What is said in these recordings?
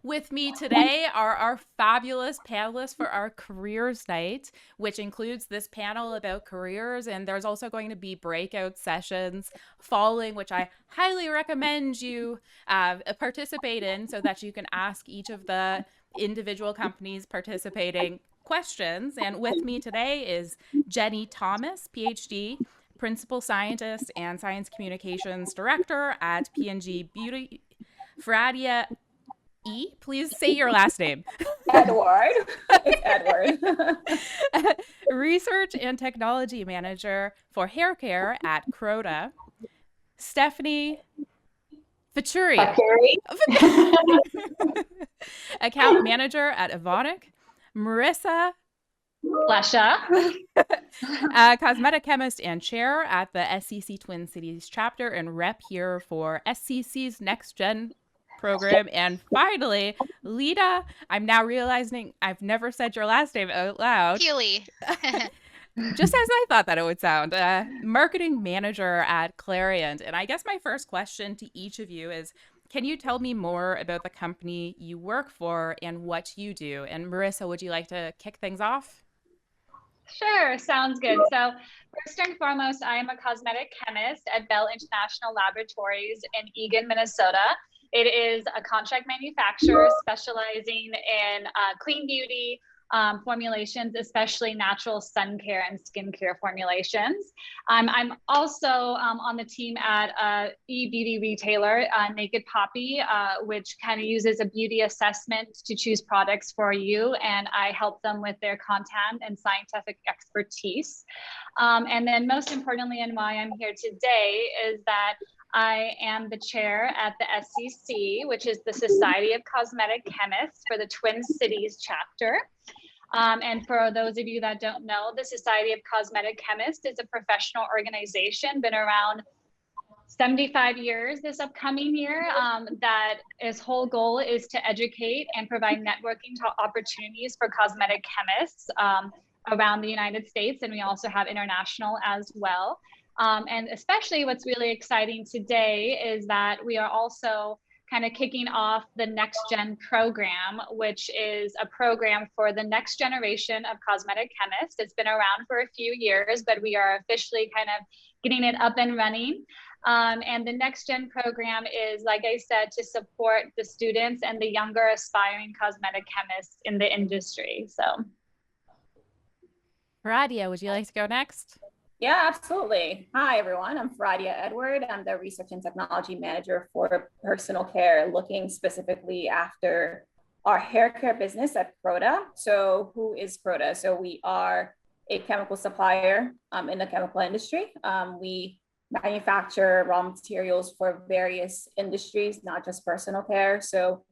With me today are our fabulous panelists for our careers night, which includes this panel about careers. And there's also going to be breakout sessions following, which I highly recommend you participate in so that you can ask each of the individual companies participating questions. And with me today is Jenny Thomas, PhD, Principal Scientist and Science Communications Director at P&G Beauty. Fradia please say your last name. Edward. It's Edward. Research and Technology Manager for Hair Care at Croda. Stephanie Faturi, Fakuri. Account Manager at Evonik. Marissa, Lasha. Cosmetic Chemist and Chair at the SCC Twin Cities Chapter and rep here for SCC's Next Gen program. And finally, Lita, I'm now realizing I've never said your last name out loud. Healy. Just as I thought that it would sound. Marketing manager at Clariant. And I guess my first question to each of you is, can you tell me more about the company you work for and what you do? And Marissa, would you like to kick things off? Sure, sounds good. So first and foremost, I am a cosmetic chemist at Bell International Laboratories in Eagan, Minnesota. It is a contract manufacturer specializing in clean beauty formulations, especially natural sun care and skincare formulations. I'm also on the team at e-beauty retailer, Naked Poppy, which kind of uses a beauty assessment to choose products for you. And I help them with their content and scientific expertise. And then most importantly, and why I'm here today is that I am the chair at the SCC, which is the Society of Cosmetic Chemists for the Twin Cities chapter. And for those of you that don't know, the Society of Cosmetic Chemists is a professional organization, been around 75 years this upcoming year, that its whole goal is to educate and provide networking opportunities for cosmetic chemists around the United States. And we also have international as well. And especially what's really exciting today is that we are also kind of kicking off the Next Gen program, which is a program for the next generation of cosmetic chemists. It's been around for a few years, but we are officially kind of getting it up and running. And the Next Gen program is, like I said, to support the students and the younger aspiring cosmetic chemists in the industry. So, Radia, would you like to go next? Yeah, absolutely. Hi, everyone. I'm Fradia Edward. I'm the Research and Technology Manager for Personal Care, looking specifically after our hair care business at Croda. So who is Croda? So we are a chemical supplier in the chemical industry. We manufacture raw materials for various industries, not just personal care. So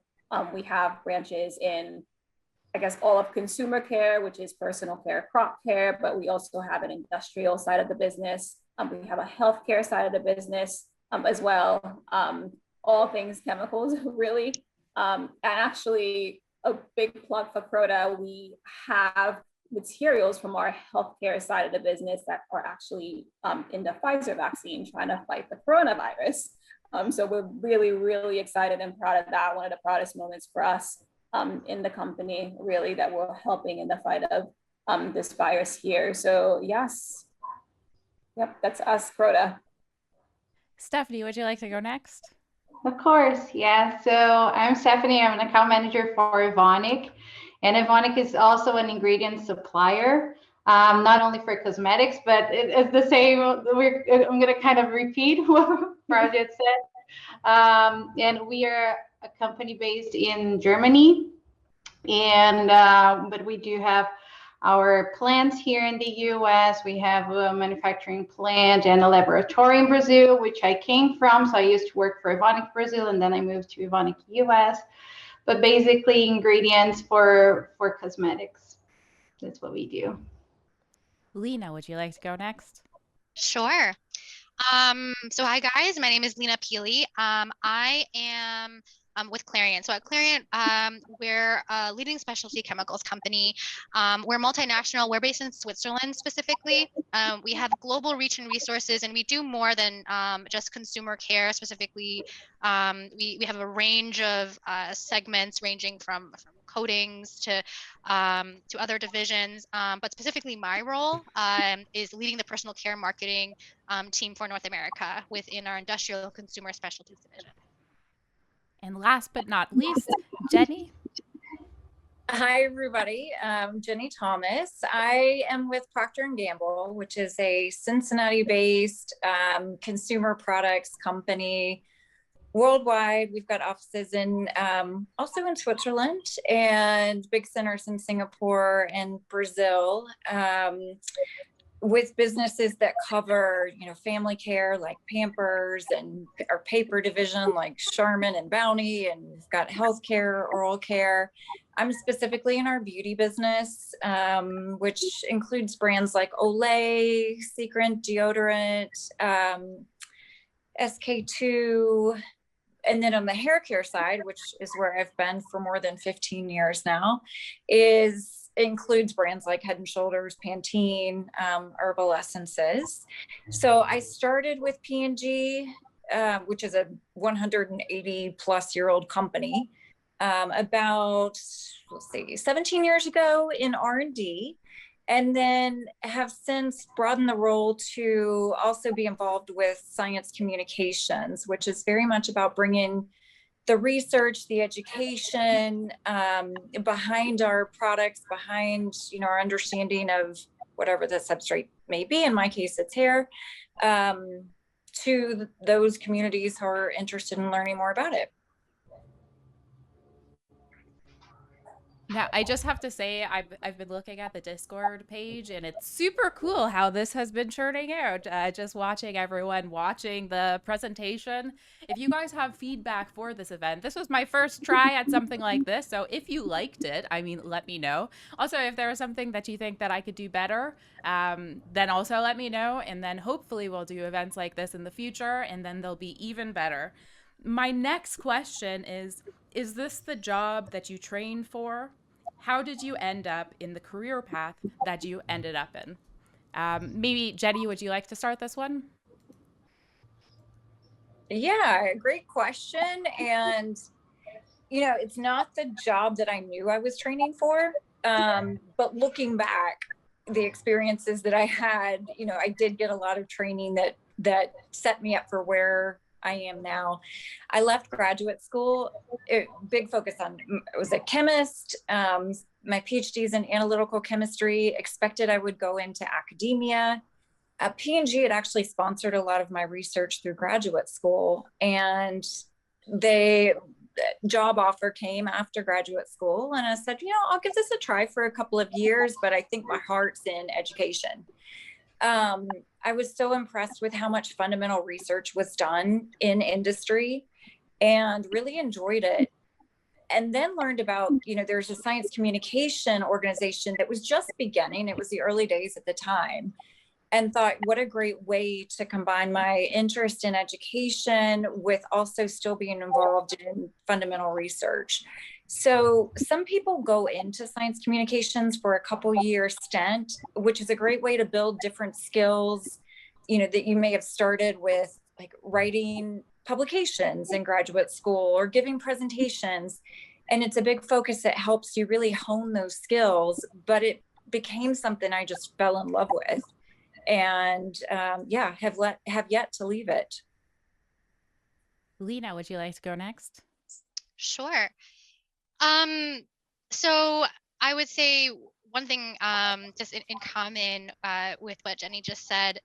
we have branches in, I guess, all of consumer care, which is personal care, crop care, but we also have an industrial side of the business. We have a healthcare side of the business as well. All things chemicals, really. And actually, a big plug for Croda, we have materials from our healthcare side of the business that are actually in the Pfizer vaccine trying to fight the coronavirus. So we're really, really excited and proud of that. One of the proudest moments for us in the company, really, that we're helping in the fight of this virus here. So yes, yep, that's us, Croda. Stephanie, would you like to go next? Of course, yeah. So I'm Stephanie. I'm an account manager for Evonik, and Evonik is also an ingredient supplier, not only for cosmetics, but it's the same. I'm going to kind of repeat what Project said. And we are a company based in Germany, and but we do have our plants here in the US. We have a manufacturing plant and a laboratory in Brazil, which I came from. So I used to work for Evonik Brazil, and then I moved to Evonik US. But basically ingredients for cosmetics. That's what we do. Lena, would you like to go next? Sure. So hi guys, my name is Lena Peely. I am with Clariant. So at Clariant, we're a leading specialty chemicals company. We're multinational. We're based in Switzerland specifically. We have global reach and resources, and we do more than just consumer care. Specifically, we have a range of segments ranging from coatings to other divisions. But specifically, my role is leading the personal care marketing team for North America within our industrial consumer specialties division. And last but not least, Jenny. Hi, everybody. Jenny Thomas. I am with Procter & Gamble, which is a Cincinnati-based consumer products company worldwide. We've got offices in also in Switzerland and big centers in Singapore and Brazil. With businesses that cover, family care like Pampers, and our paper division like Charmin and Bounty, and we've got healthcare, oral care. I'm specifically in our beauty business, which includes brands like Olay, Secret Deodorant, SK2. And then on the hair care side, which is where I've been for more than 15 years now, includes brands like Head and Shoulders, Pantene, herbal essences. So I started with P&G, which is a 180 plus year old company, about 17 years ago in R&D, and then have since broadened the role to also be involved with science communications, which is very much about bringing the research, the education behind our products, behind our understanding of whatever the substrate may be. In my case, it's hair, to those communities who are interested in learning more about it. Now, I just have to say, I've been looking at the Discord page, and it's super cool how this has been churning out. Just watching everyone watching the presentation. If you guys have feedback for this event, this was my first try at something like this. So if you liked it, let me know. Also, if there is something that you think that I could do better, then also let me know. And then hopefully we'll do events like this in the future, and then they'll be even better. My next question is this the job that you trained for? How did you end up in the career path that you ended up in? Maybe, Jenny, would you like to start this one? Yeah, great question. And, it's not the job that I knew I was training for. But looking back, the experiences that I had, I did get a lot of training that set me up for where I am now. I left graduate school, big focus on, I was a chemist. My PhD is in analytical chemistry, expected I would go into academia. P&G had actually sponsored a lot of my research through graduate school, and the job offer came after graduate school. And I said, I'll give this a try for a couple of years, but I think my heart's in education. I was so impressed with how much fundamental research was done in industry and really enjoyed it. And then learned about, there's a science communication organization that was just beginning. It was the early days at the time, and thought, what a great way to combine my interest in education with also still being involved in fundamental research. So some people go into science communications for a couple year stint, which is a great way to build different skills, that you may have started with, like writing publications in graduate school or giving presentations. And it's a big focus that helps you really hone those skills, but it became something I just fell in love with, and have yet to leave it. Lena, would you like to go next? Sure. So I would say one thing, just in common with what Jenny just said,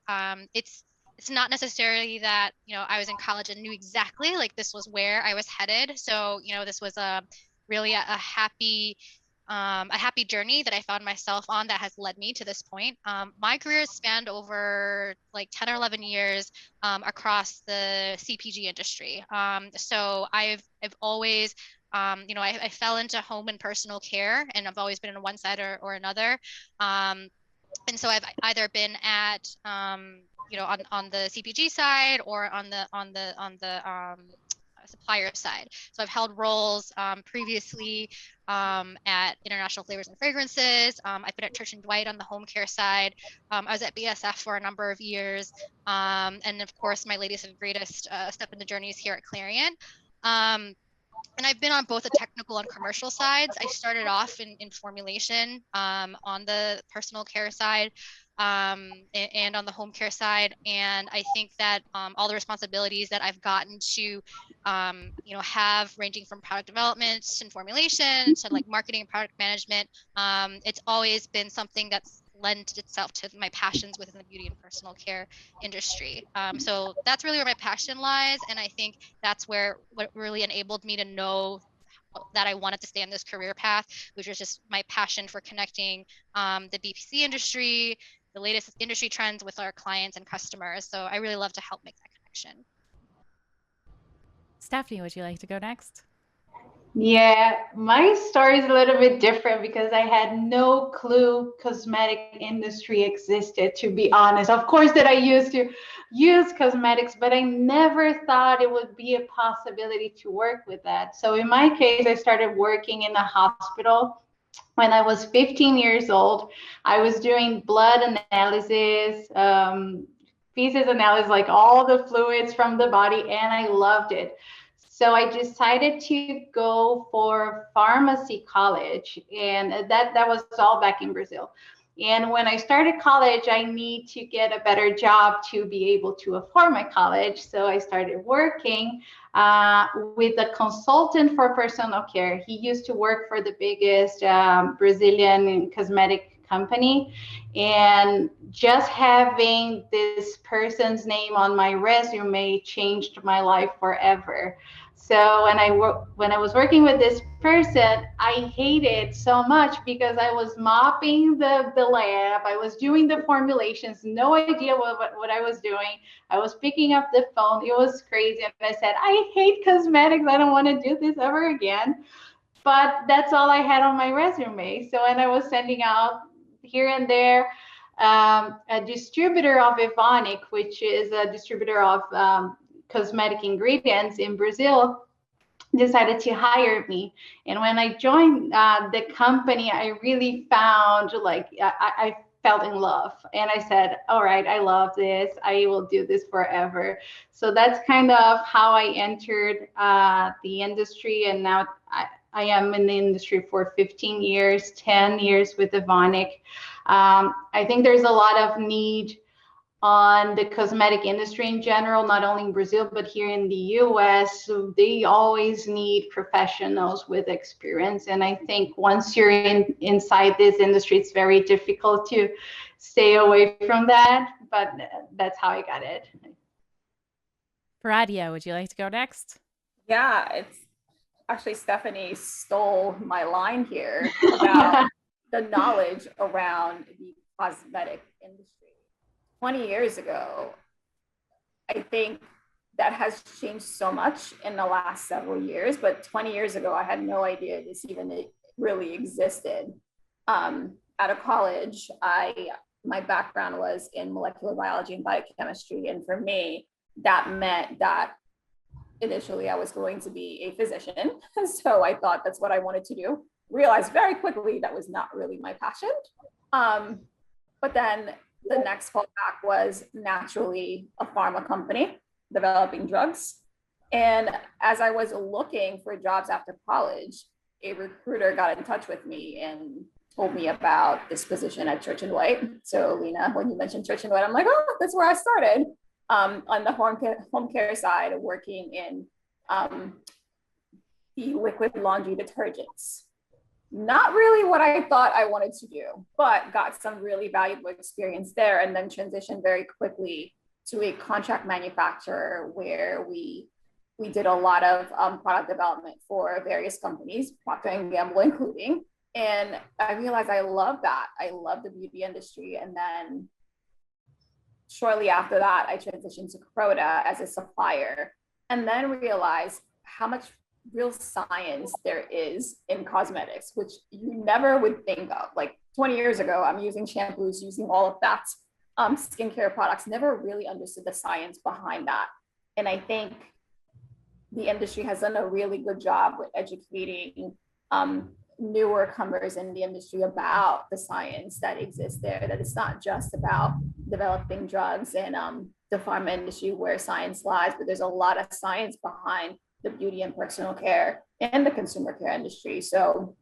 it's not necessarily that, I was in college and knew exactly like this was where I was headed. So, this was really a happy journey that I found myself on that has led me to this point. My career spanned over like 10 or 11 years across the CPG industry. So I've always, I fell into home and personal care, and I've always been on one side or another. And so I've either been at, on the CPG side or on the supplier side. So I've held roles previously at International Flavors and Fragrances. I've been at Church & Dwight on the home care side. I was at BSF for a number of years. And of course, my latest and greatest step in the journey is here at Clarion. And I've been on both the technical and commercial sides. I started off in formulation on the personal care side and on the home care side. And I think that all the responsibilities that I've gotten to, have ranging from product development and formulation to like marketing and product management, it's always been something that's lent itself to my passions within the beauty and personal care industry. So that's really where my passion lies. And I think that's what really enabled me to know that I wanted to stay on this career path, which was just my passion for connecting the BPC industry, the latest industry trends with our clients and customers. So I really love to help make that connection. Stephanie, would you like to go next? Yeah, my story is a little bit different because I had no clue cosmetic industry existed, to be honest. Of course that I used to use cosmetics, but I never thought it would be a possibility to work with that. So in my case, I started working in a hospital when I was 15 years old. I was doing blood analysis, feces analysis, like all the fluids from the body, and I loved it. So I decided to go for pharmacy college, and that was all back in Brazil. And when I started college, I need to get a better job to be able to afford my college. So I started working with a consultant for personal care. He used to work for the biggest Brazilian cosmetic company. And just having this person's name on my resume changed my life forever. So when I was working with this person, I hated so much because I was mopping the lab, I was doing the formulations, no idea what I was doing. I was picking up the phone. It was crazy. And I said, I hate cosmetics. I don't want to do this ever again. But that's all I had on my resume. So, and I was sending out here and there. A distributor of Evonik, which is a distributor of cosmetic ingredients in Brazil, decided to hire me. And when I joined the company, I really found I felt in love. And I said, all right, I love this. I will do this forever. So that's kind of how I entered the industry. And now I am in the industry for 15 years, 10 years with Evonik. I think there's a lot of need on the cosmetic industry in general, not only in Brazil, but here in the US. So they always need professionals with experience. And I think once you're inside this industry, it's very difficult to stay away from that. But that's how I got it. Radia, would you like to go next? Yeah, it's actually Stephanie stole my line here about the knowledge around the cosmetic industry. 20 years ago, I think that has changed so much in the last several years, but 20 years ago, I had no idea this even really existed. Out of college, my background was in molecular biology and biochemistry, and for me, that meant that initially I was going to be a physician, so I thought that's what I wanted to do. Realized very quickly that was not really my passion, but then the next fallback was naturally a pharma company developing drugs. And as I was looking for jobs after college, a recruiter got in touch with me and told me about this position at Church & Dwight. So Lena, when you mentioned Church & Dwight, I'm like, oh, that's where I started on the home care side, working in the liquid laundry detergents. Not really what I thought I wanted to do, but got some really valuable experience there, and then transitioned very quickly to a contract manufacturer where we did a lot of product development for various companies, Procter & Gamble including. And I realized I love that. I love the beauty industry. And then shortly after that, I transitioned to Croda as a supplier, and then realized how much real science there is in cosmetics, which you never would think of. Like 20 years ago, I'm using shampoos, using all of that, skincare products, never really understood the science behind that. And I think the industry has done a really good job with educating newer comers in the industry about the science that exists there, that it's not just about developing drugs and the pharma industry where science lies, but there's a lot of science behind the beauty and personal care and the consumer care industry. So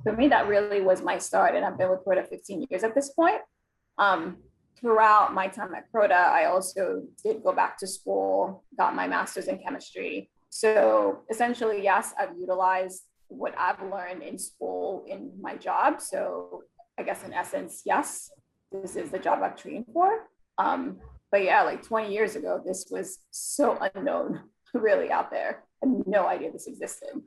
for me, that really was my start. And I've been with Croda 15 years at this point. Throughout my time at Croda, I also did go back to school, got my master's in chemistry. So essentially, yes, I've utilized what I've learned in school in my job. So I guess in essence, yes, this is the job I've trained for. But yeah, like 20 years ago, this was so unknown, really out there. I had no idea this existed.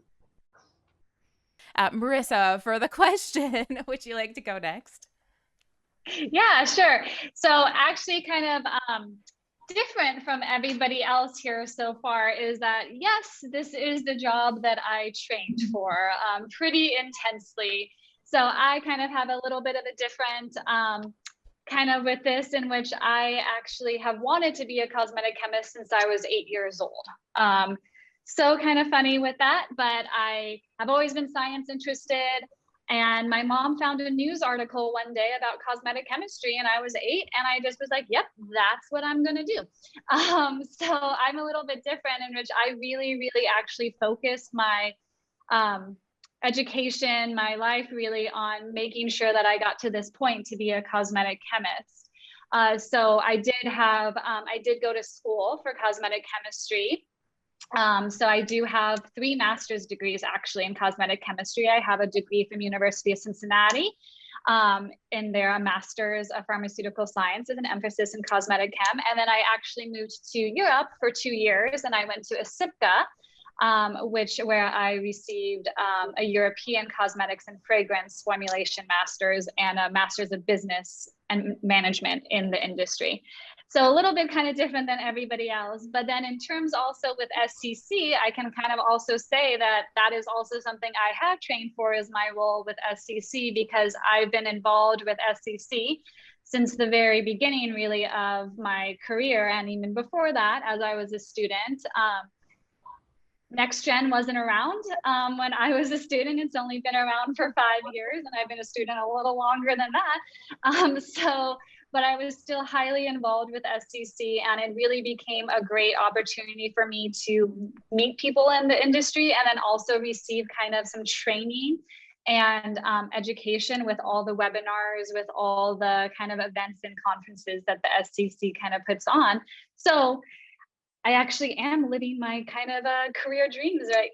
Marissa, for the question, would you like to go next? Yeah, sure. So actually kind of different from everybody else here so far is that, yes, this is the job that I trained for pretty intensely. So I kind of have a little bit of a different kind of with this, in which I actually have wanted to be a cosmetic chemist since I was 8 years old. So kind of funny with that, but I have always been science interested. And my mom found a news article one day about cosmetic chemistry, and I was 8, and I just was like, yep, that's what I'm going to do. So I'm a little bit different, in which I really, really actually focus my education, my life really on making sure that I got to this point to be a cosmetic chemist. So I did go to school for cosmetic chemistry. So I do have 3 master's degrees actually in cosmetic chemistry. I have a degree from University of Cincinnati in their master's of pharmaceutical science with an emphasis in cosmetic chem. And then I actually moved to Europe for 2 years, and I went to ISIPCA, where I received a European cosmetics and fragrance formulation master's and a master's of business and management in the industry. So a little bit kind of different than everybody else. But then in terms also with SCC, I can kind of also say that that is also something I have trained for, is my role with SCC, because I've been involved with SCC since the very beginning really of my career, and even before that as I was a student. Next Gen wasn't around when I was a student. It's only been around for 5 years, and I've been a student a little longer than that. But I was still highly involved with SCC, and it really became a great opportunity for me to meet people in the industry, and then also receive kind of some training and education with all the webinars, with all the kind of events and conferences that the SCC kind of puts on. So I actually am living my kind of career dreams right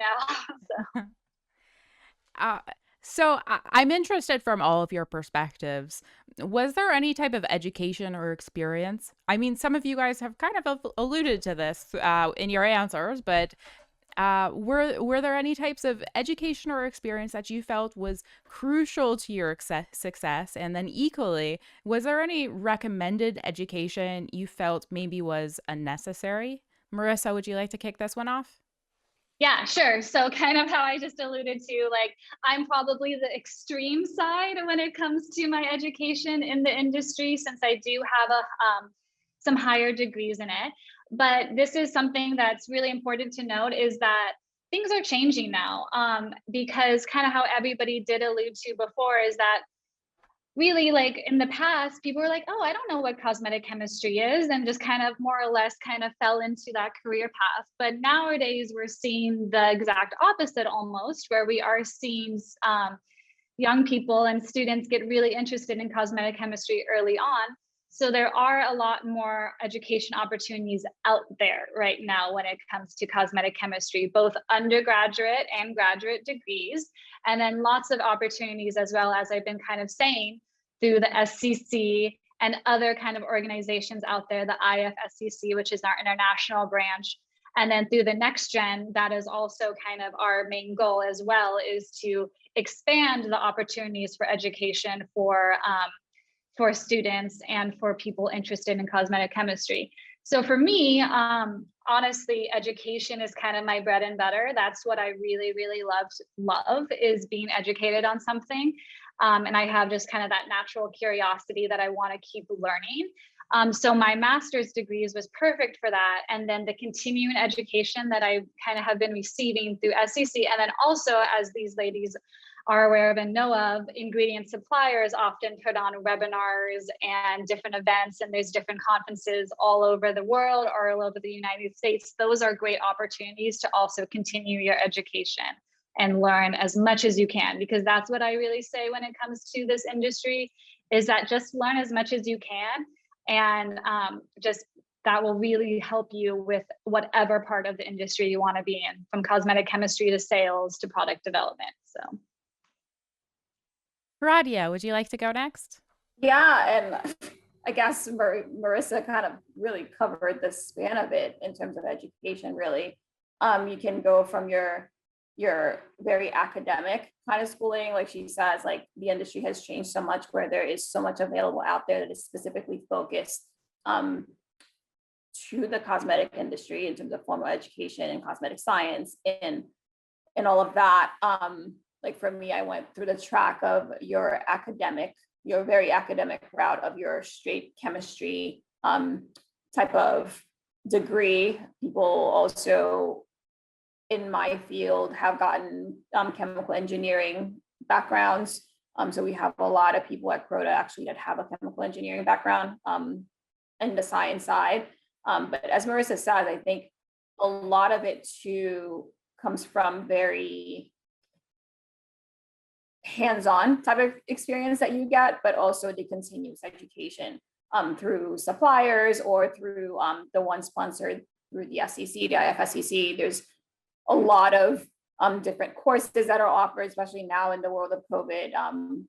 now. So I'm interested from all of your perspectives. Was there any type of education or experience? I mean, some of you guys have kind of alluded to this in your answers, but were there any types of education or experience that you felt was crucial to your success? And then equally, was there any recommended education you felt maybe was unnecessary? Marissa, would you like to kick this one off? Yeah, sure. So kind of how I just alluded to, like, I'm probably the extreme side when it comes to my education in the industry, since I do have some higher degrees in it. But this is something that's really important to note, is that things are changing now, because kind of how everybody did allude to before is that really, like in the past, people were like, oh, I don't know what cosmetic chemistry is, and just kind of more or less kind of fell into that career path. But nowadays we're seeing the exact opposite almost, where we are seeing young people and students get really interested in cosmetic chemistry early on. So there are a lot more education opportunities out there right now when it comes to cosmetic chemistry, both undergraduate and graduate degrees, and then lots of opportunities as well, as I've been kind of saying, through the SCC and other kind of organizations out there, the IFSCC, which is our international branch. And then through the Next Gen, that is also kind of our main goal as well, is to expand the opportunities for education for students and for people interested in cosmetic chemistry. So for me, honestly, education is kind of my bread and butter. That's what I really, really love is being educated on something. And I have just kind of that natural curiosity that I want to keep learning. So my master's degrees was perfect for that. And then the continuing education that I kind of have been receiving through SCC. And then also, as these ladies are aware of and know of, ingredient suppliers often put on webinars and different events, and there's different conferences all over the world or all over the United States. Those are great opportunities to also continue your education and learn as much as you can, because that's what I really say when it comes to this industry, is that just learn as much as you can, and just that will really help you with whatever part of the industry you want to be in, from cosmetic chemistry to sales to product development. So Radia, would you like to go next? Yeah, and I guess Marissa kind of really covered the span of it in terms of education, really. You can go from your very academic kind of schooling, like she says, like the industry has changed so much where there is so much available out there that is specifically focused to the cosmetic industry in terms of formal education and cosmetic science and all of that. Like for me, I went through the track of your very academic route of your straight chemistry type of degree. People also in my field have gotten chemical engineering backgrounds. So we have a lot of people at Croda actually that have a chemical engineering background in the science side. But as Marissa said, I think a lot of it too comes from very hands-on type of experience that you get, but also the continuous education through suppliers or through the one sponsored through the SEC, the IFSCC. There's a lot of different courses that are offered, especially now in the world of COVID.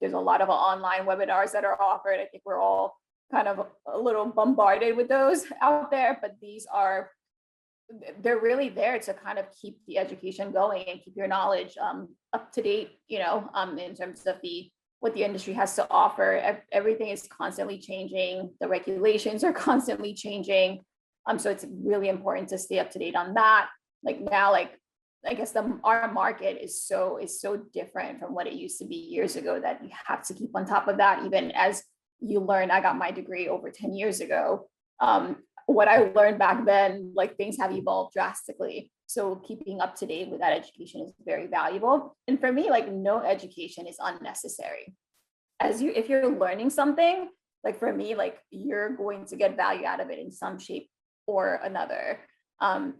There's a lot of online webinars that are offered. I think we're all kind of a little bombarded with those out there, but they're really there to kind of keep the education going and keep your knowledge up to date, in terms of what the industry has to offer. Everything is constantly changing. The regulations are constantly changing. So it's really important to stay up to date on that. Like now, like I guess our market is so different from what it used to be years ago that you have to keep on top of that. Even as you learn, I got my degree over 10 years ago. What I learned back then, like things have evolved drastically. So keeping up to date with that education is very valuable. And for me, like no education is unnecessary. If you're learning something, like for me, like you're going to get value out of it in some shape or another.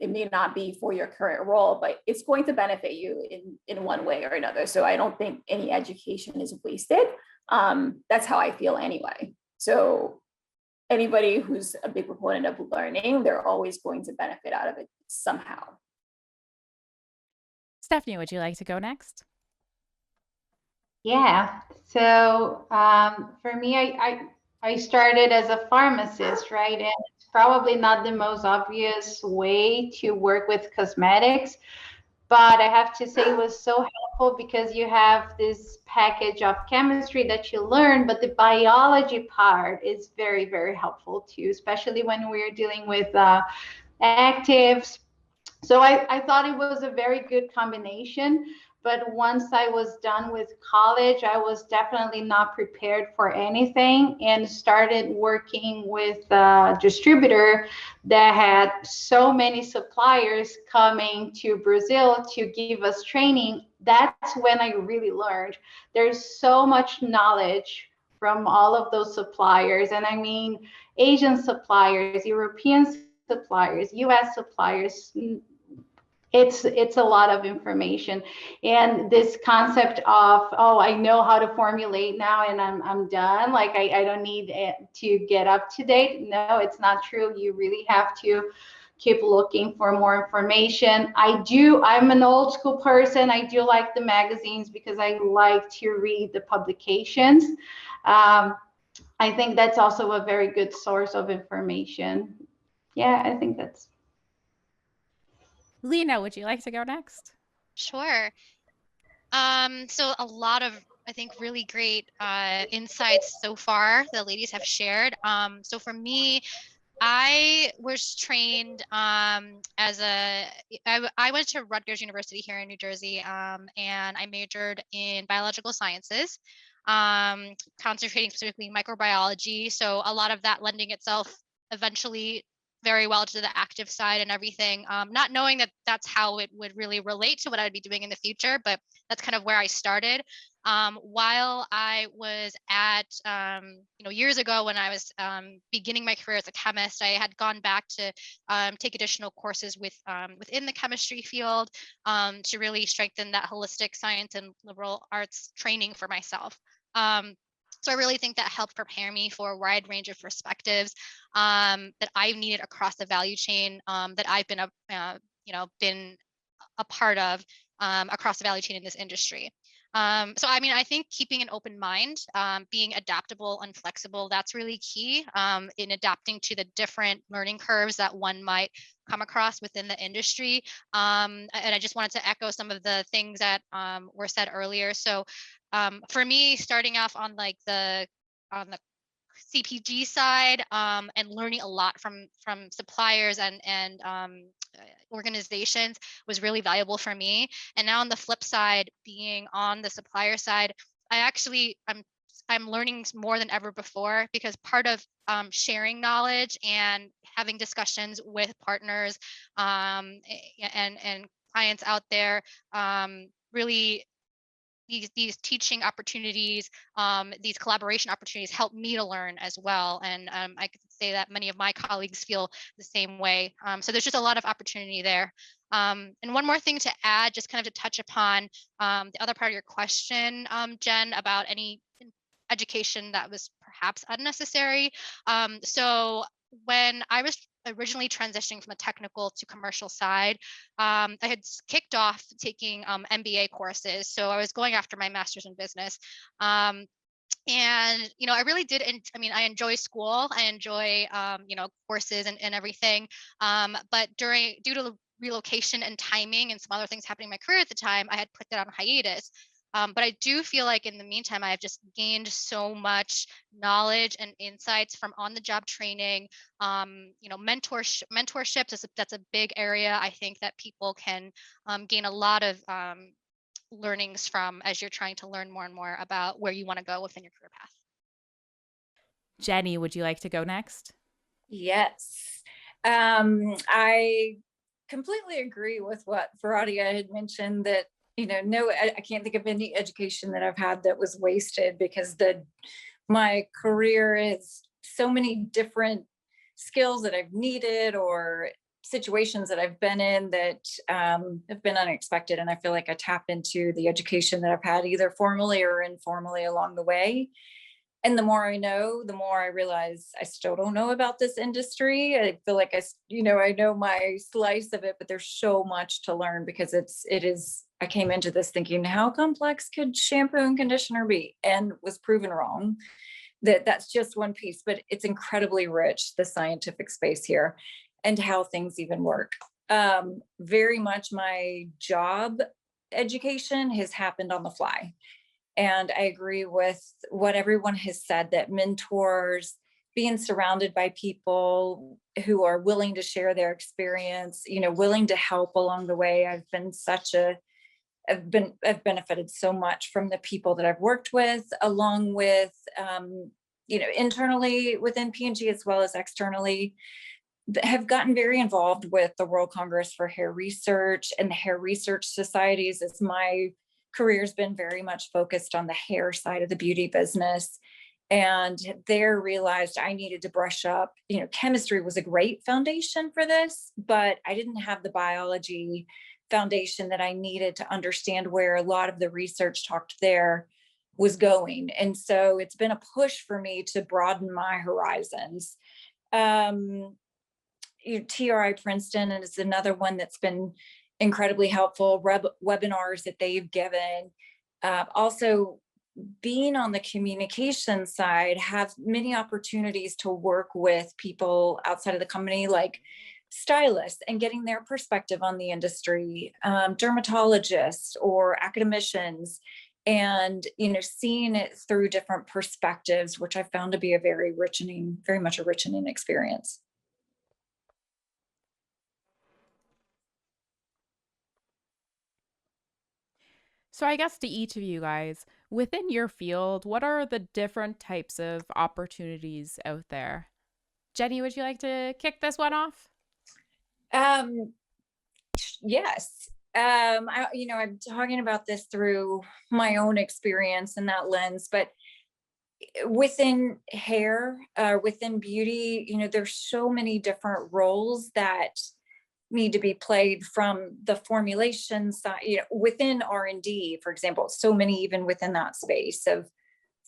It may not be for your current role, but it's going to benefit you in one way or another. So I don't think any education is wasted. That's how I feel anyway. So anybody who's a big proponent of learning, they're always going to benefit out of it somehow. Stephanie, would you like to go next? Yeah. So for me, I started as a pharmacist, right? And it's probably not the most obvious way to work with cosmetics, but I have to say it was so helpful because you have this package of chemistry that you learn, but the biology part is very, very helpful too, especially when we're dealing with actives. So I thought it was a very good combination. But once I was done with college, I was definitely not prepared for anything and started working with a distributor that had so many suppliers coming to Brazil to give us training. That's when I really learned. There's so much knowledge from all of those suppliers. And I mean, Asian suppliers, European suppliers, US suppliers. It's a lot of information, and this concept of, oh, I know how to formulate now and I'm done, like I don't need to get up to date. No, it's not true. You really have to keep looking for more information. I'm an old school person. I do like the magazines because I like to read the publications. I think that's also a very good source of information. Yeah, I think that's. Lena, would you like to go next? Sure. So a lot of, I think, really great insights so far the ladies have shared. So for me, I was trained as I went to Rutgers University here in New Jersey, and I majored in biological sciences. concentrating specifically microbiology. So a lot of that lending itself eventually very well to the active side and everything, not knowing that that's how it would really relate to what I'd be doing in the future, but that's kind of where I started. While I was at, years ago when I was beginning my career as a chemist, I had gone back to take additional courses within the chemistry field to really strengthen that holistic science and liberal arts training for myself. So I really think that helped prepare me for a wide range of perspectives that I've needed across the value chain, that I've been been a part of across the value chain in this industry. So I mean, I think keeping an open mind, being adaptable and flexible, that's really key in adapting to the different learning curves that one might come across within the industry. And I just wanted to echo some of the things that were said earlier. So for me, starting off on the CPG side, and learning a lot from suppliers and organizations was really valuable for me. And now on the flip side, being on the supplier side, I'm learning more than ever before, because part of sharing knowledge and having discussions with partners and clients out there, really these teaching opportunities, these collaboration opportunities help me to learn as well. And I could say that many of my colleagues feel the same way. So there's just a lot of opportunity there. And one more thing to add, just kind of to touch upon the other part of your question, Jen, about any education that was perhaps unnecessary. So when I was originally transitioning from the technical to commercial side, I had kicked off taking MBA courses. So I was going after my master's in business. And I really did. I enjoy school. I enjoy courses and everything. But due to relocation and timing and some other things happening in my career at the time, I had put that on hiatus. But I do feel like in the meantime, I've just gained so much knowledge and insights from on-the-job training. Mentorships, that's a big area. I think that people can gain a lot of learnings from as you're trying to learn more and more about where you want to go within your career path. Jenny, would you like to go next? Yes. I completely agree with what Faradia had mentioned, that I can't think of any education that I've had that was wasted, because my career is so many different skills that I've needed or situations that I've been in that have been unexpected. And I feel like I tap into the education that I've had either formally or informally along the way. And the more I know, the more I realize I still don't know about this industry. I feel like I know my slice of it, but there's so much to learn, because I came into this thinking, how complex could shampoo and conditioner be? And was proven wrong. That's just one piece, but it's incredibly rich, the scientific space here and how things even work. Very much my job education has happened on the fly. And I agree with what everyone has said, that mentors, being surrounded by people who are willing to share their experience, willing to help along the way. I've benefited so much from the people that I've worked with, along with, internally within P&G as well as externally, have gotten very involved with the World Congress for Hair Research and the hair research societies, as my career's been very much focused on the hair side of the beauty business. And there realized I needed to brush up. Chemistry was a great foundation for this, but I didn't have the biology foundation that I needed to understand where a lot of the research talked there was going. And so it's been a push for me to broaden my horizons. TRI Princeton is another one that's been incredibly helpful. Webinars that they've given. Also, being on the communication side, have many opportunities to work with people outside of the company, like stylists, and getting their perspective on the industry, dermatologists or academicians, and seeing it through different perspectives, which I found to be a very much a richening experience. So I guess to each of you guys, within your field, what are the different types of opportunities out there? Jenny, would you like to kick this one off? Um, yes. I'm talking about this through my own experience in that lens, but within hair, within beauty, there's so many different roles that need to be played, from the formulation side, within R&D, for example, so many even within that space of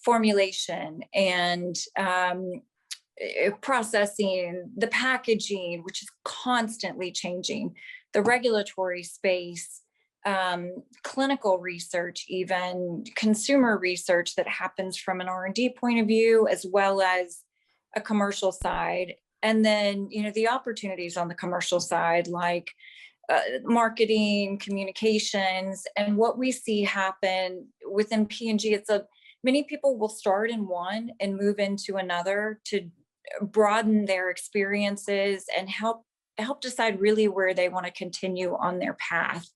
formulation and processing, the packaging, which is constantly changing, the regulatory space, clinical research, even consumer research that happens from an R&D point of view, as well as a commercial side. And then, the opportunities on the commercial side, like marketing, communications, and what we see happen within P&G. Many people will start in one and move into another to broaden their experiences and help decide really where they want to continue on their path.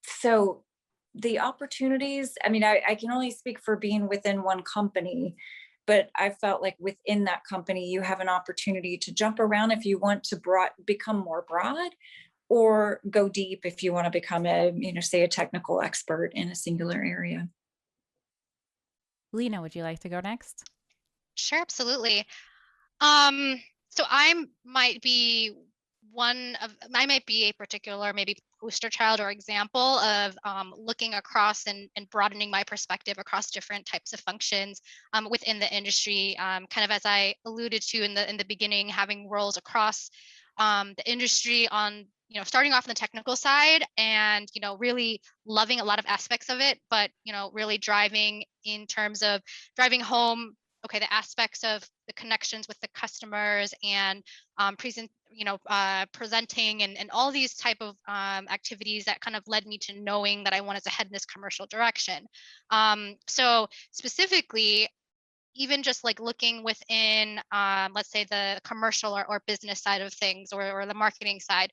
So the opportunities, I can only speak for being within one company, but I felt like within that company, you have an opportunity to jump around if you want to become more broad, or go deep if you want to become say a technical expert in a singular area. Lena, would you like to go next? Sure, absolutely. So I might be a particular maybe poster child or example of looking across and broadening my perspective across different types of functions within the industry. Kind of as I alluded to in the beginning, having roles across the industry on starting off on the technical side and really loving a lot of aspects of it, but really driving in terms of driving home the aspects of the connections with the customers and presenting and all these type of activities that kind of led me to knowing that I wanted to head in this commercial direction. So specifically, even just like looking within, let's say the commercial or business side of things, or the marketing side,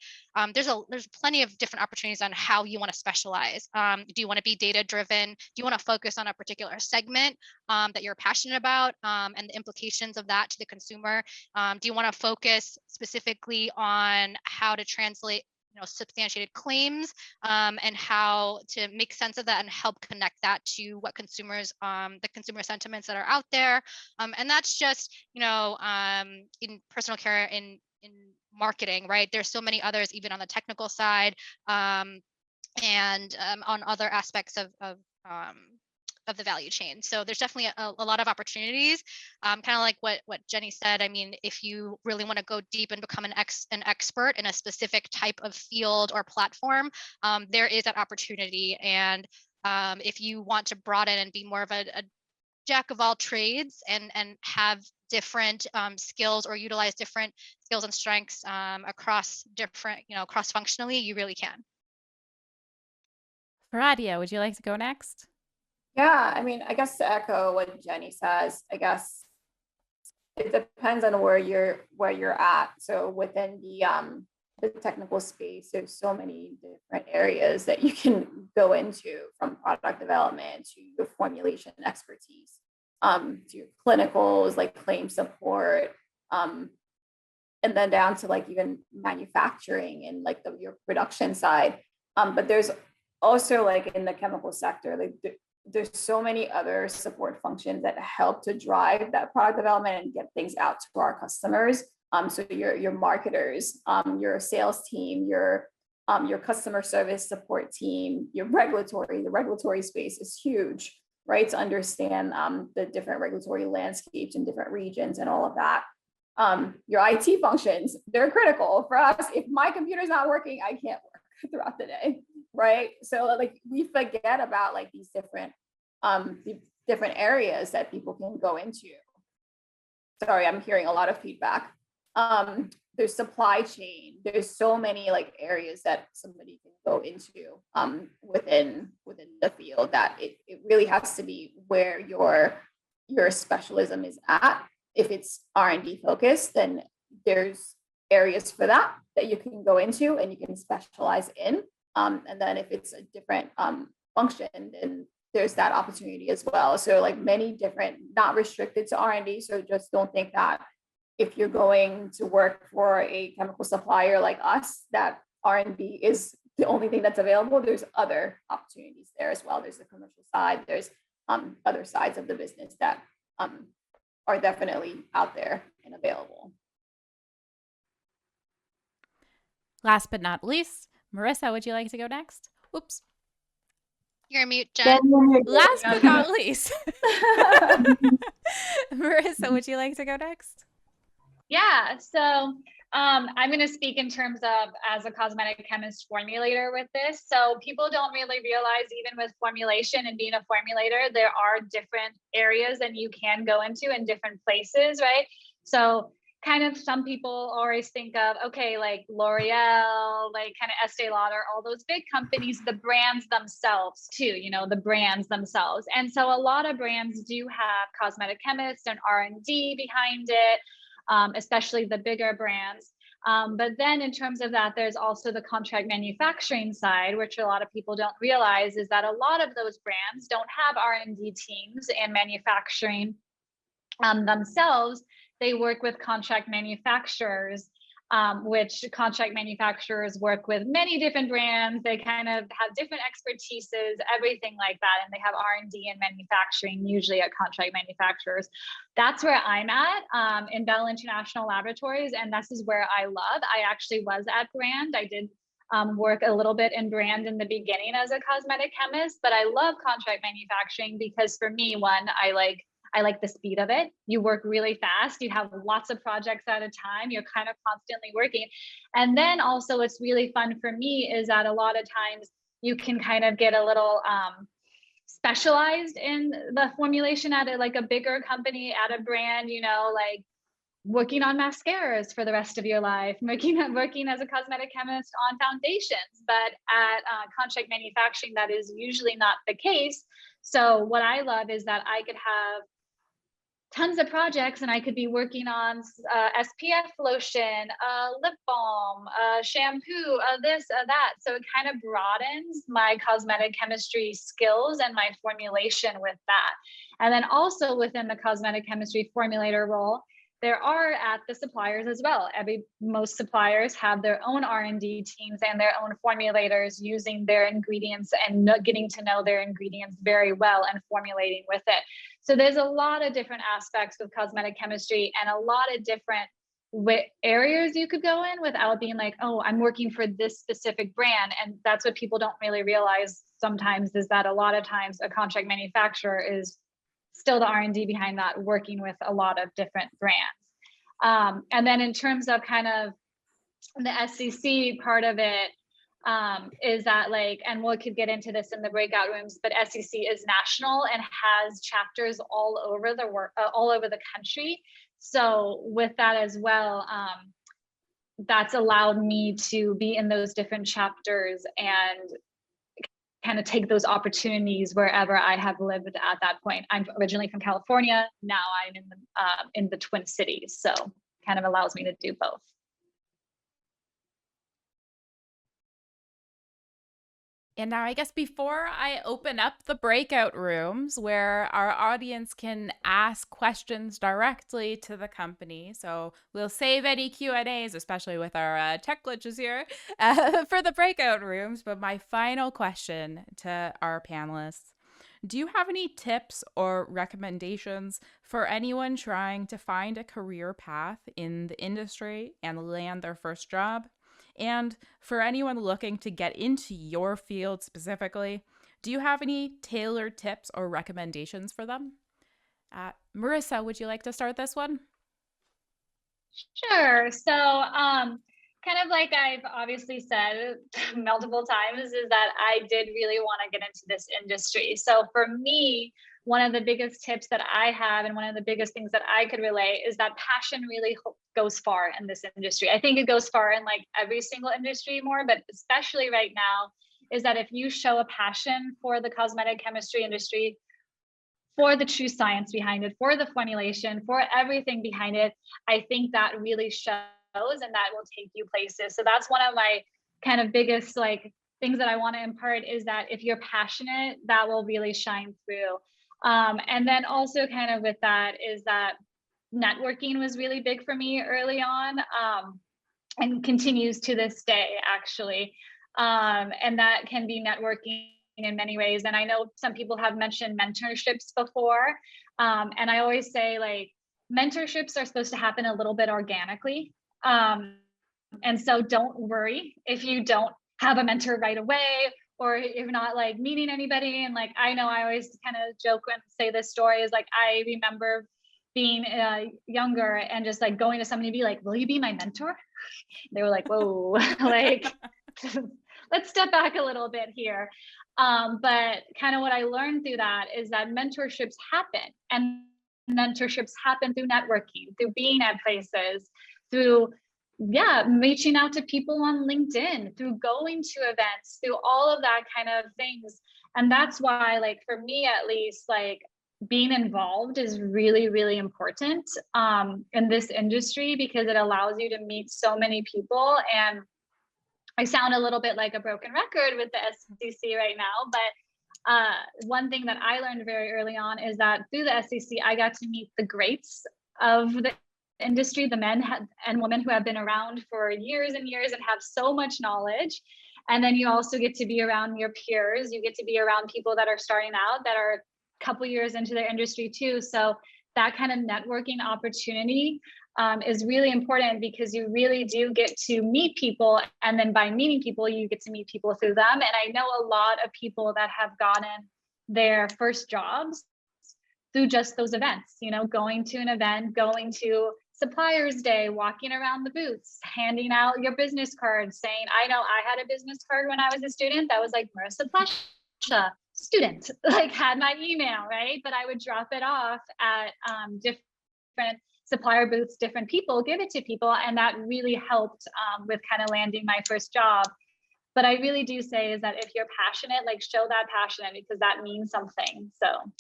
there's plenty of different opportunities on how you want to specialize. Do you want to be data driven? Do you want to focus on a particular segment that you're passionate about, and the implications of that to the consumer? Do you want to focus specifically on how to translate substantiated claims, and how to make sense of that and help connect that to what consumers, the consumer sentiments that are out there. And that's just, in personal care, in marketing, right? There's so many others, even on the technical side, and on other aspects of the value chain. So there's definitely a lot of opportunities. Kind of like what Jenny said. I mean, if you really want to go deep and become an expert in a specific type of field or platform, there is that opportunity. And if you want to broaden and be more of a jack of all trades and have different skills, or utilize different skills and strengths across different, cross functionally, you really can. Radia, would you like to go next? Yeah, I guess to echo what Jenny says, I guess it depends on where you're at. So within the technical space, there's so many different areas that you can go into, from product development to your formulation expertise, to your clinicals like claim support, and then down to like even manufacturing and like your production side. But there's also, like in the chemical sector, like there's so many other support functions that help to drive that product development and get things out to our customers. So your marketers, your sales team, your customer service support team, the regulatory space is huge, right? To understand the different regulatory landscapes in different regions and all of that. Your IT functions, they're critical for us. If my computer's not working, I can't work throughout the day, right? So like we forget about like these different areas that people can go into. Sorry, I'm hearing a lot of feedback. There's supply chain. There's so many like areas that somebody can go into within the field, that it really has to be where your specialism is at. If it's R&D focused, then there's areas for that you can go into and you can specialize in. And then if it's a different function, then there's that opportunity as well. So like many different, not restricted to R&D. So just don't think that if you're going to work for a chemical supplier like us, that R&D is the only thing that's available. There's other opportunities there as well. There's the commercial side. There's other sides of the business that are definitely out there and available. Last but not least, Marissa, would you like to go next? Oops. You're on mute, Jen. Last but not least, Marissa, would you like to go next? Yeah, so I'm going to speak in terms of as a cosmetic chemist formulator with this. So people don't really realize, even with formulation and being a formulator, there are different areas that you can go into in different places, right? So kind of some people always think of, okay, like L'Oreal, like kind of Estee Lauder, all those big companies, the brands themselves too, you know, the brands themselves. And so a lot of brands do have cosmetic chemists and R&D behind it, especially the bigger brands. But then in terms of that, there's also the contract manufacturing side, which a lot of people don't realize is that a lot of those brands don't have R&D teams and manufacturing themselves. They work with contract manufacturers, which contract manufacturers work with many different brands. They kind of have different expertises, everything like that. And they have R&D and manufacturing, usually at contract manufacturers. That's where I'm at in Bell International Laboratories. And this is where I love. I actually was at brand. I did work a little bit in brand in the beginning as a cosmetic chemist, but I love contract manufacturing because for me, one, I like the speed of it. You work really fast. You have lots of projects at a time. You're kind of constantly working. And then also what's really fun for me is that a lot of times you can kind of get a little specialized in the formulation at like a bigger company, at a brand, you know, like working on mascaras for the rest of your life, working as a cosmetic chemist on foundations. But at contract manufacturing, that is usually not the case. So what I love is that I could have tons of projects and I could be working on SPF lotion, lip balm, shampoo, this, that. So it kind of broadens my cosmetic chemistry skills and my formulation with that. And then also within the cosmetic chemistry formulator role, there are at the suppliers as well. Most suppliers have their own R&D teams and their own formulators using their ingredients and getting to know their ingredients very well and formulating with it. So there's a lot of different aspects with cosmetic chemistry and a lot of different areas you could go in without being like, oh, I'm working for this specific brand. And that's what people don't really realize sometimes, is that a lot of times a contract manufacturer is still the R&D behind that, working with a lot of different brands. And then in terms of kind of the SCC part of it, is that like, and we could get into this in the breakout rooms, but SCC is national and has chapters all over the country. So with that as well, that's allowed me to be in those different chapters and kind of take those opportunities wherever I have lived at that point. I'm originally from California. Now I'm in the Twin Cities. So kind of allows me to do both. And now I guess before I open up the breakout rooms where our audience can ask questions directly to the company, so we'll save any Q&As, especially with our tech glitches here, for the breakout rooms. But my final question to our panelists: do you have any tips or recommendations for anyone trying to find a career path in the industry and land their first job? And for anyone looking to get into your field specifically, do you have any tailored tips or recommendations for them? Marissa, would you like to start this one? Sure. So kind of like I've obviously said multiple times, is that I did really want to get into this industry. So for me, one of the biggest tips that I have, and one of the biggest things that I could relate, is that passion really goes far in this industry. I think it goes far in like every single industry more, but especially right now, is that if you show a passion for the cosmetic chemistry industry, for the true science behind it, for the formulation, for everything behind it, I think that really shows, and that will take you places. So that's one of my kind of biggest like things that I want to impart is that if you're passionate, that will really shine through. And then also kind of with that is that networking was really big for me early on, and continues to this day, actually. And that can be networking in many ways. And I know some people have mentioned mentorships before. And I always say, like, mentorships are supposed to happen a little bit organically. And so don't worry if you don't have a mentor right away, or if you're not like meeting anybody. And like, I know I always kind of joke when I say this story is like, I remember being younger and just like going to somebody and be like, will you be my mentor? They were like, whoa, like, let's step back a little bit here. But kind of what I learned through that is that mentorships happen, and mentorships happen through networking, through being at places, through reaching out to people on LinkedIn, through going to events, through all of that kind of things. And that's why, like, for me at least, like, being involved is really, really important in this industry, because it allows you to meet so many people. And I sound a little bit like a broken record with the SEC right now, but one thing that I learned very early on is that through the SEC, I got to meet the greats of the industry, the men and women who have been around for years and years and have so much knowledge. And then you also get to be around your peers. You get to be around people that are starting out, that are a couple years into their industry too. So that kind of networking opportunity is really important, because you really do get to meet people. And then by meeting people, you get to meet people through them. And I know a lot of people that have gotten their first jobs through just those events, you know, going to an event, going to Suppliers Day, walking around the booths, handing out your business cards, saying, I know I had a business card when I was a student that was like Marissa Plesha, student, like, had my email, right? But I would drop it off at different supplier booths, different people, give it to people. And that really helped with kind of landing my first job. But I really do say is that if you're passionate, like, show that passion, because that means something. So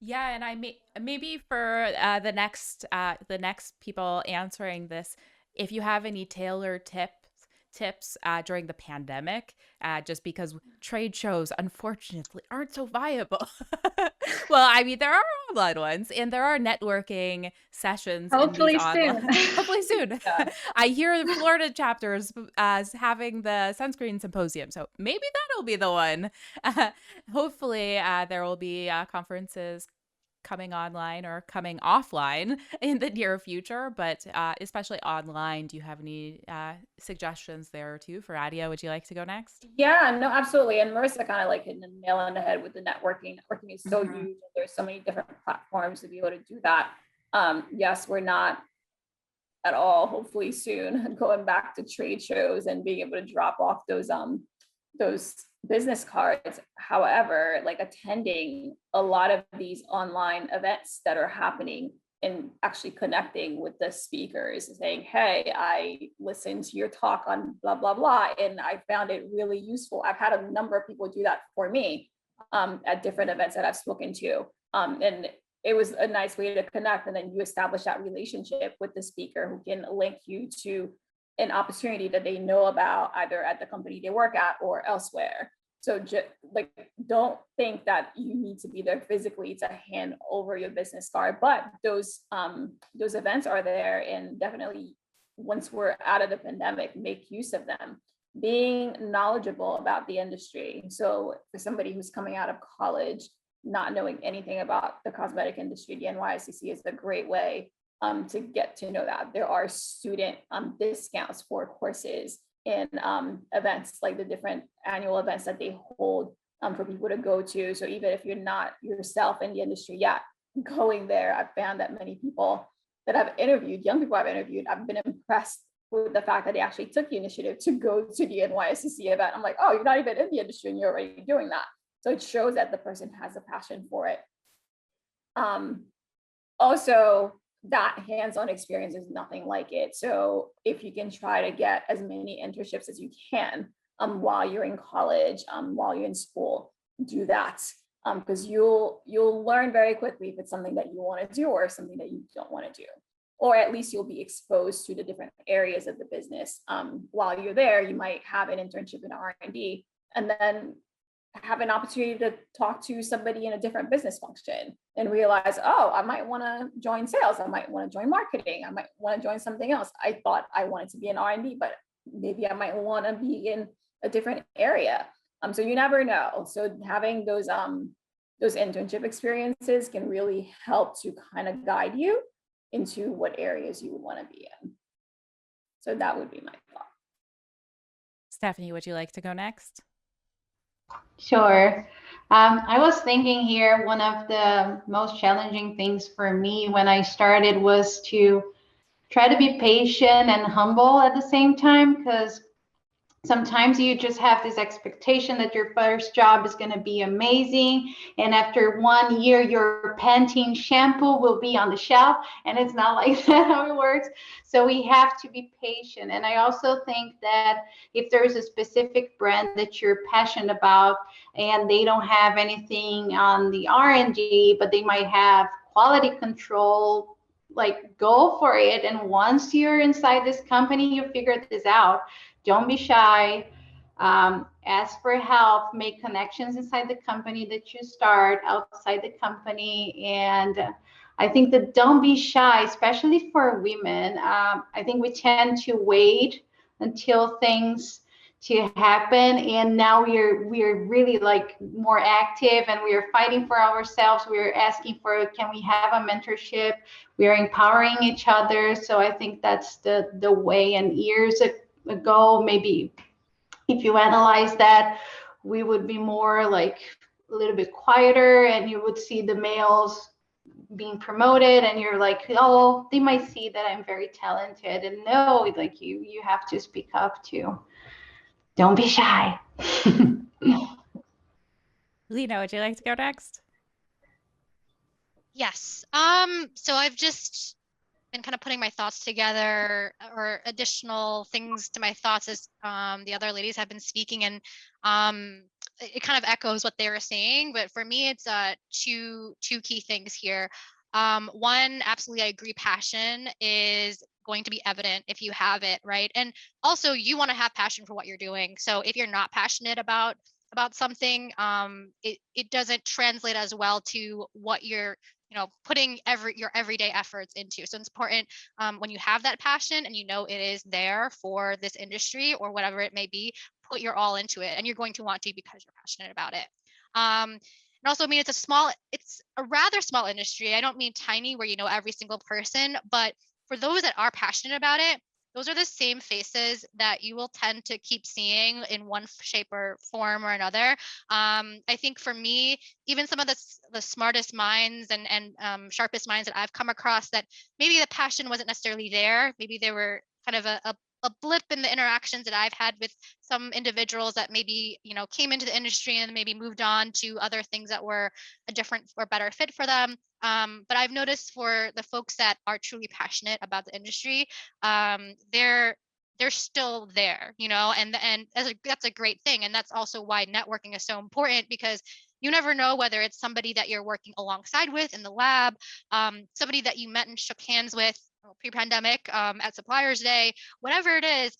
Yeah, and maybe for the next people answering this, if you have any tailored tips during the pandemic, just because trade shows unfortunately aren't so viable. Well, I mean, there are online ones and there are networking sessions hopefully in these soon. online. Hopefully soon. Yeah. I hear the Florida chapters as having the sunscreen symposium, so maybe that'll be the one. Hopefully, there will be conferences coming online or coming offline in the near future, but especially online. Do you have any suggestions there too for Adia? Would you like to go next? Yeah, no, absolutely. And Marissa kind of like hit the nail on the head with the networking. Networking is so huge, and there's so many different platforms to be able to do that. Yes, we're not at all, hopefully soon, going back to trade shows and being able to drop off those business cards. However, like, attending a lot of these online events that are happening and actually connecting with the speakers and saying, hey, I listened to your talk on blah, blah, blah, and I found it really useful. I've had a number of people do that for me at different events that I've spoken to. And it was a nice way to connect. And then you establish that relationship with the speaker who can link you to an opportunity that they know about, either at the company they work at or elsewhere. So just like, don't think that you need to be there physically to hand over your business card, but those events are there, and definitely once we're out of the pandemic, make use of them. Being knowledgeable about the industry. So for somebody who's coming out of college, not knowing anything about the cosmetic industry, the NYSCC is a great way to get to know that. There are student discounts for courses and events, like the different annual events that they hold for people to go to. So even if you're not yourself in the industry yet, going there, I've found that many people that I've interviewed, young people I've interviewed, I've been impressed with the fact that they actually took the initiative to go to the NYSCC event. I'm like, oh, you're not even in the industry and you're already doing that. So it shows that the person has a passion for it. Also, that hands-on experience is nothing like it. So if you can try to get as many internships as you can while you're in college, while you're in school, do that, because you'll learn very quickly if it's something that you want to do or something that you don't want to do. or at least you'll be exposed to the different areas of the business. While you're there, you might have an internship in R&D, and then have an opportunity to talk to somebody in a different business function and realize, oh, I might want to join sales. I might want to join marketing. I might want to join something else. I thought I wanted to be in R&D, but maybe I might want to be in a different area. So you never know. So having those internship experiences can really help to kind of guide you into what areas you would want to be in. So that would be my thought. Stephanie, would you like to go next? Sure. I was thinking here, one of the most challenging things for me when I started was to try to be patient and humble at the same time, because sometimes you just have this expectation that your first job is going to be amazing. And after 1 year, your Pantene shampoo will be on the shelf. And it's not like that how it works. So we have to be patient. And I also think that if there's a specific brand that you're passionate about and they don't have anything on the R&D, but they might have quality control, like go for it. And once you're inside this company, you figure this out. Don't be shy. Ask for help. Make connections inside the company that you start, outside the company. And I think that don't be shy, especially for women. I think we tend to wait until things to happen, and now we're really like more active, and we are fighting for ourselves. We're asking for, can we have a mentorship? We are empowering each other. So I think that's the way. And years ago, maybe if you analyze that, we would be more like a little bit quieter, and you would see the males being promoted, and you're like, oh, they might see that I'm very talented. And no, like you have to speak up too. Don't be shy. Lena, would you like to go next? Yes. So I've just been kind of putting my thoughts together, or additional things to my thoughts as the other ladies have been speaking, and it kind of echoes what they were saying. But for me, it's two key things here. One, absolutely, I agree. Passion is going to be evident if you have it, right? And also, you want to have passion for what you're doing. So if you're not passionate about something, it doesn't translate as well to what you're putting your everyday efforts into. So it's important when you have that passion and you know it is there for this industry or whatever it may be, put your all into it, and you're going to want to because you're passionate about it. And also, I mean, it's a rather small industry. I don't mean tiny where you know every single person, but for those that are passionate about it, those are the same faces that you will tend to keep seeing in one shape or form or another. I think for me, even some of the smartest minds and sharpest minds that I've come across, that maybe the passion wasn't necessarily there. Maybe they were kind of a blip in the interactions that I've had with some individuals that maybe came into the industry and maybe moved on to other things that were a different or better fit for them. But I've noticed for the folks that are truly passionate about the industry, they're still there, and that's a great thing. And that's also why networking is so important, because you never know whether it's somebody that you're working alongside with in the lab, somebody that you met and shook hands with pre-pandemic at Suppliers Day, whatever it is,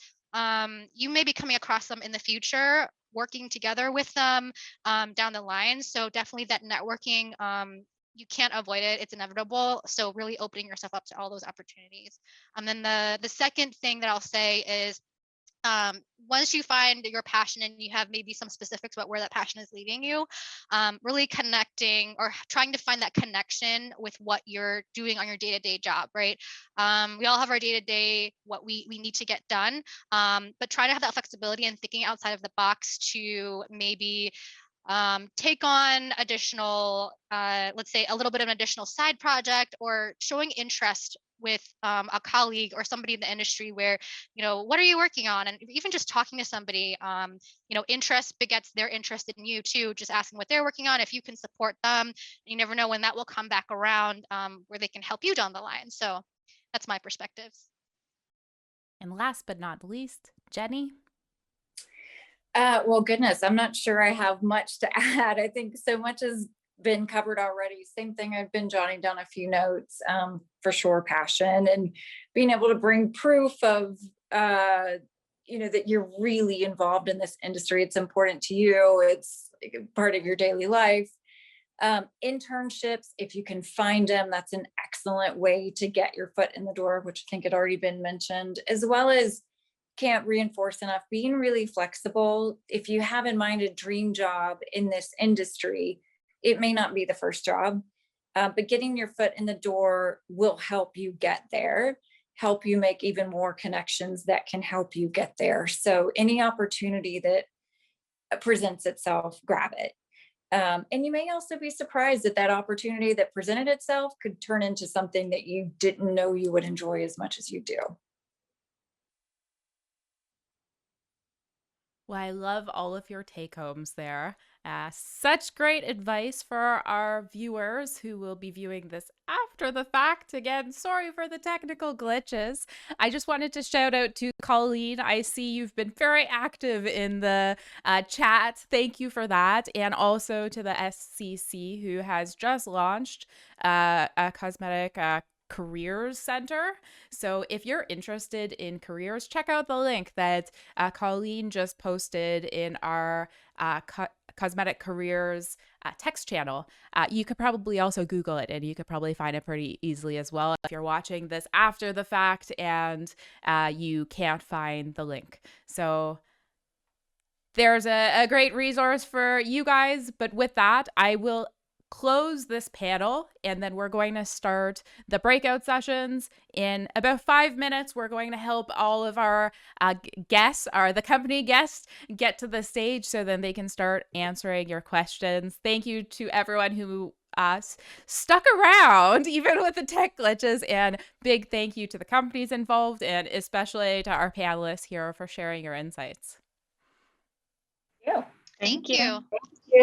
you may be coming across them in the future, working together with them down the line. So definitely that networking, you can't avoid it. It's inevitable. So really opening yourself up to all those opportunities. And then the second thing that I'll say is, once you find your passion and you have maybe some specifics about where that passion is leading you, really connecting or trying to find that connection with what you're doing on your day-to-day job, right? We all have our day-to-day, what we need to get done, but try to have that flexibility and thinking outside of the box to maybe take on additional, let's say a little bit of an additional side project, or showing interest with a colleague or somebody in the industry where, what are you working on? And even just talking to somebody, interest begets their interest in you too, just asking what they're working on. If you can support them, you never know when that will come back around, where they can help you down the line. So that's my perspectives. And last but not least, Jenny. Well, goodness, I'm not sure I have much to add. I think so much has been covered already. Same thing, I've been jotting down a few notes, for sure, passion and being able to bring proof of, that you're really involved in this industry. It's important to you. It's like a part of your daily life. Internships, if you can find them, that's an excellent way to get your foot in the door, which I think had already been mentioned, as well as, can't reinforce enough, being really flexible. If you have in mind a dream job in this industry, it may not be the first job, but getting your foot in the door will help you get there, help you make even more connections that can help you get there. So any opportunity that presents itself, grab it. And you may also be surprised that that opportunity that presented itself could turn into something that you didn't know you would enjoy as much as you do. Well, I love all of your take homes there. Such great advice for our viewers who will be viewing this after the fact. Again, sorry for the technical glitches. I just wanted to shout out to Colleen. I see you've been very active in the chat. Thank you for that. And also to the SCC, who has just launched a cosmetic careers center. So if you're interested in careers, check out the link that Colleen just posted in our cosmetic careers text channel. You could probably also Google it, and you could probably find it pretty easily as well if you're watching this after the fact and you can't find the link. So there's a great resource for you guys. But with that, I will close this panel, and then we're going to start the breakout sessions in about 5 minutes. We're going to help all of our guests, or the company guests, get to the stage so then they can start answering your questions. Thank you to everyone who stuck around even with the tech glitches, and big thank you to the companies involved, and especially to our panelists here for sharing your insights. Yeah. Thank you.